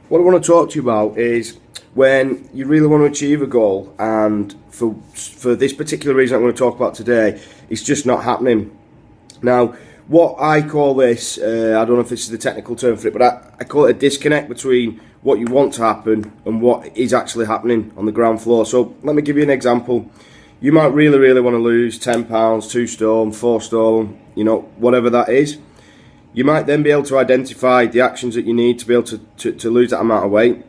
What I want to talk to you about is when you really want to achieve a goal, and for this particular reason I'm going to talk about today, it's just not happening. Now, what I call this, I don't know if this is the technical term for it, but I call it a disconnect between what you want to happen and what is actually happening on the ground floor. So let me give you an example. You might really want to lose 10 pounds, 2 stone, 4 stone, whatever that is. You might then be able to identify the actions that you need to be able to lose that amount of weight.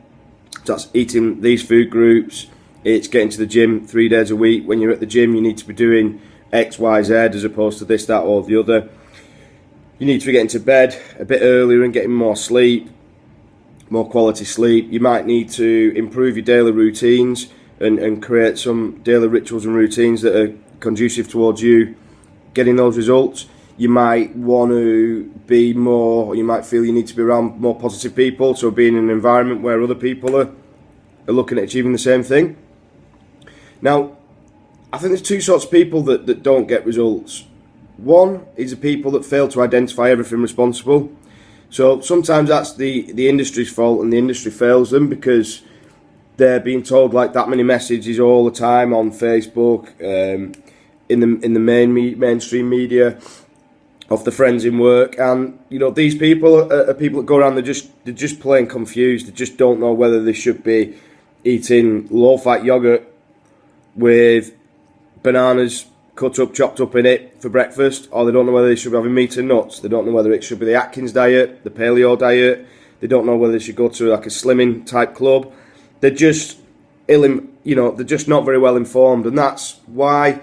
So that's eating these food groups, it's getting to the gym 3 days a week. When you're at the gym, you need to be doing X, Y, Z as opposed to this, that or the other. You need to be getting to bed a bit earlier and getting more sleep, more quality sleep. You might need to improve your daily routines and create some daily rituals and routines that are conducive towards you getting those results. You might want to be more, or you might feel you need to be around more positive people, so being in an environment where other people are looking at achieving the same thing. Now, I think there's two sorts of people that don't get results. One is the people that fail to identify everything responsible. So sometimes that's the industry's fault, and the industry fails them because they're being told like that many messages all the time on Facebook, in the mainstream media, of the friends in work, and these people are people that go around. They're just plain confused. They just don't know whether they should be eating low-fat yogurt with bananas chopped up in it for breakfast, or they don't know whether they should be having meat and nuts. They don't know whether it should be the Atkins diet, the paleo diet. They don't know whether they should go to like a slimming type club. They're just they're just not very well informed, and that's why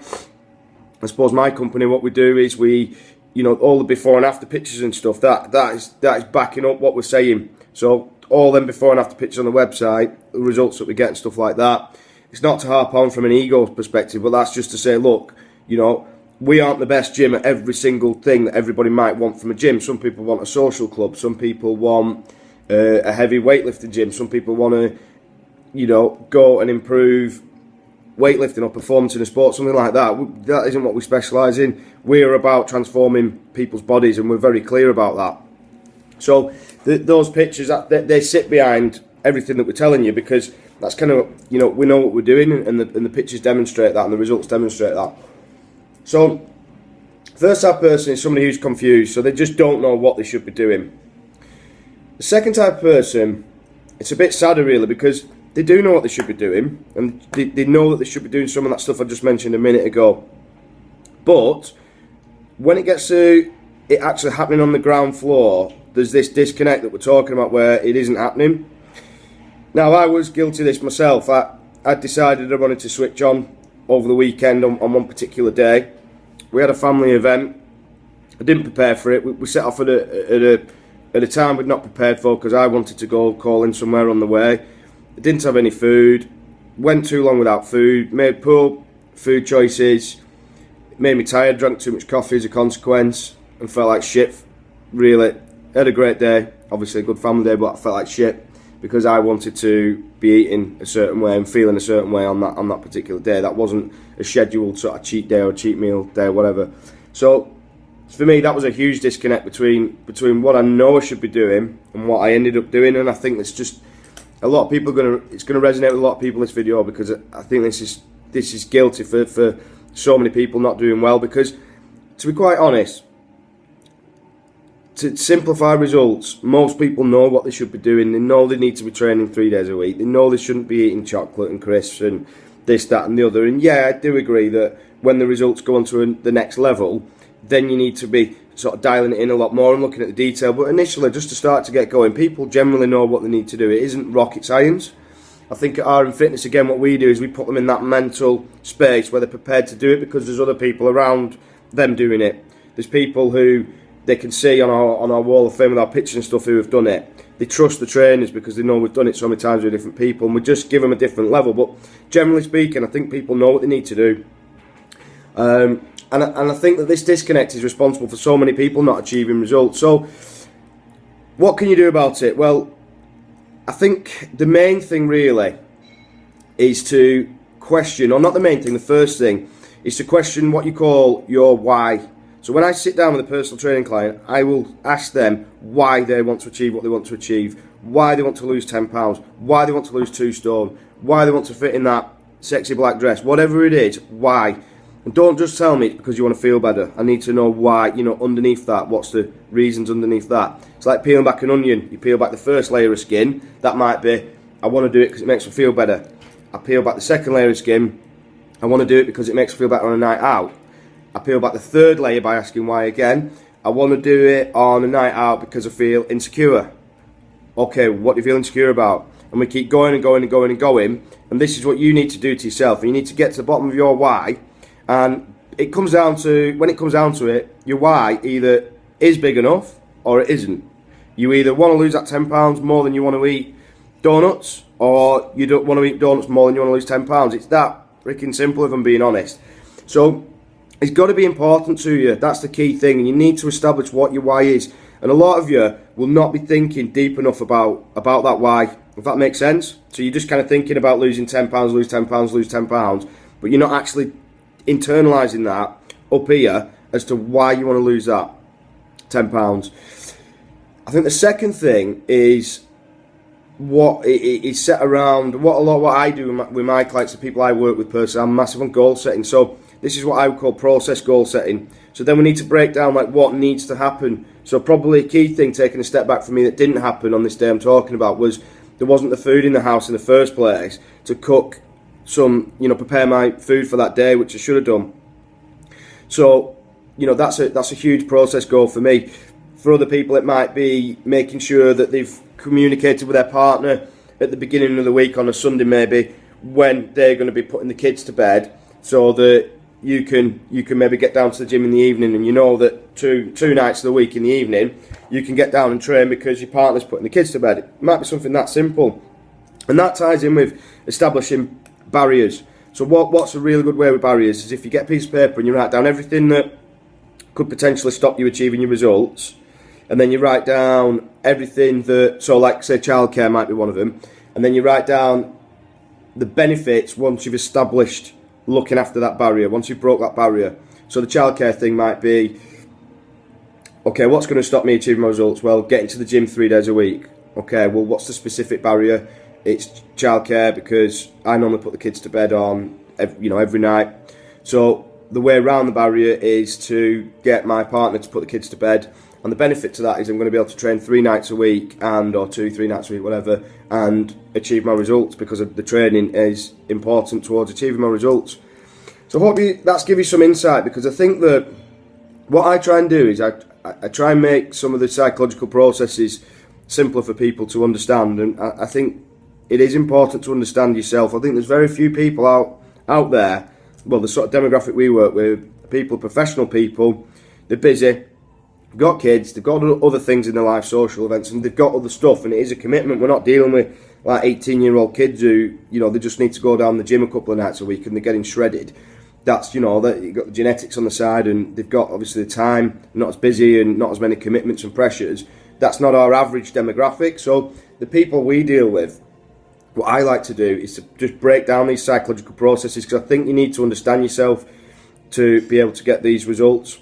I suppose my company, what we do is we, all the before and after pictures and stuff, that is backing up what we're saying. So all them before and after pictures on the website, the results that we get and stuff like that, it's not to harp on from an ego perspective, but that's just to say, look, we aren't the best gym at every single thing that everybody might want from a gym. Some people want a social club, some people want a heavy weightlifting gym, some people want to, go and improve weightlifting or performance in a sport, something like that. That isn't what we specialise in. We're about transforming people's bodies, and we're very clear about that. So those pictures, they sit behind everything that we're telling you, because that's kind of, we know what we're doing, and the pictures demonstrate that, and the results demonstrate that. So first type of person is somebody who's confused, so they just don't know what they should be doing. The second type of person, it's a bit sadder really, because they do know what they should be doing, and they know that they should be doing some of that stuff I just mentioned a minute ago. But when it gets to it actually happening on the ground floor, there's this disconnect that we're talking about where it isn't happening. Now, I was guilty of this myself. I decided I wanted to switch on over the weekend on one particular day. We had a family event. I didn't prepare for it. We set off at a time we'd not prepared for, because I wanted to go call in somewhere on the way. I didn't have any food, went too long without food, made poor food choices, made me tired, drank too much coffee as a consequence, and felt like shit, really. Had a great day, obviously a good family day, but I felt like shit because I wanted to be eating a certain way and feeling a certain way on that particular day. That wasn't a scheduled sort of cheat day or cheat meal day or whatever. So for me, that was a huge disconnect between what I know I should be doing and what I ended up doing, and I think it's just a lot of people it's gonna resonate with a lot of people, this video, because I think this is guilty for so many people not doing well. Because to be quite honest, to simplify results, most people know what they should be doing. They know they need to be training 3 days a week. They know they shouldn't be eating chocolate and crisps and this, that and the other. And yeah, I do agree that when the results go on to the next level, then you need to be sort of dialing it in a lot more and looking at the detail. But initially, just to start to get going, people generally know what they need to do. It isn't rocket science. I think at RM Fitness, again, what we do is we put them in that mental space where they're prepared to do it, because there's other people around them doing it. There's people who they can see on our wall of fame with our pictures and stuff who have done it. They trust the trainers because they know we've done it so many times with different people, and we just give them a different level. But generally speaking, I think people know what they need to do. And I think that this disconnect is responsible for so many people not achieving results. So what can you do about it? Well, I think the main thing really is to question, or not the main thing, the first thing is to question what you call your why. So when I sit down with a personal training client, I will ask them why they want to achieve what they want to achieve. why they want to lose 10 pounds, why they want to lose 2 stone, why they want to fit in that sexy black dress, whatever it is, why. And don't just tell me it's because you want to feel better. I need to know why, you know, underneath that, what's the reasons underneath that. It's like peeling back an onion. You peel back the first layer of skin, that might be, I want to do it because it makes me feel better. I peel back the second layer of skin, I want to do it because it makes me feel better on a night out. I peel back the third layer by asking why again. I want to do it on a night out because I feel insecure. Okay, what do you feel insecure about? And we keep going and going and going and going. And this is what you need to do to yourself. And you need to get to the bottom of your why. And it comes down to, when it comes down to it, your why either is big enough or it isn't. You either want to lose that £10 more than you want to eat donuts, or you don't want to eat donuts more than you want to lose £10. It's that freaking simple, if I'm being honest. So it's got to be important to you. That's the key thing. And you need to establish what your why is. And a lot of you will not be thinking deep enough about that why, if that makes sense. So you're just kind of thinking about losing £10, lose £10, lose £10, but you're not actually internalising that up here as to why you want to lose that £10. I think the second thing is what is set around what I do with my clients, the people I work with personally. I'm massive on goal setting. So this is what I would call process goal setting. So then we need to break down like what needs to happen. So probably a key thing, taking a step back for me, that didn't happen on this day I'm talking about, was there wasn't the food in the house in the first place to cook some, you know, prepare my food for that day, which I should have done. So, you know, that's a huge process goal for me. For other people, it might be making sure that they've communicated with their partner at the beginning of the week on a Sunday maybe, when they're going to be putting the kids to bed, so that you can maybe get down to the gym in the evening, and you know that two nights of the week in the evening you can get down and train because your partner's putting the kids to bed. It might be something that simple, and that ties in with establishing barriers. So what's a really good way with barriers is if you get a piece of paper and you write down everything that could potentially stop you achieving your results, and then you write down everything that, so like say childcare might be one of them, and then you write down the benefits once you've established looking after that barrier, once you've broke that barrier. So the childcare thing might be, okay, what's going to stop me achieving my results? Well, getting to the gym 3 days a week. Okay, well, what's the specific barrier? It's childcare, because I normally put the kids to bed on, every night. So the way around the barrier is to get my partner to put the kids to bed. And the benefit to that is I'm going to be able to train 3 nights a week, or 2-3 nights a week, whatever, and achieve my results, because of the training is important towards achieving my results. So I hope that's give you some insight, because I think that what I try and do is I try and make some of the psychological processes simpler for people to understand, and I think it is important to understand yourself. I think there's very few people out there, well, the sort of demographic we work with, people, professional people, they're busy, they've got kids, they've got other things in their life, social events, and they've got other stuff, and it is a commitment. We're not dealing with like 18-year-old kids who, they just need to go down the gym a couple of nights a week and they're getting shredded. That's, you've got the genetics on the side, and they've got obviously the time, not as busy and not as many commitments and pressures. That's not our average demographic. So the people we deal with, what I like to do is to just break down these psychological processes, because I think you need to understand yourself to be able to get these results.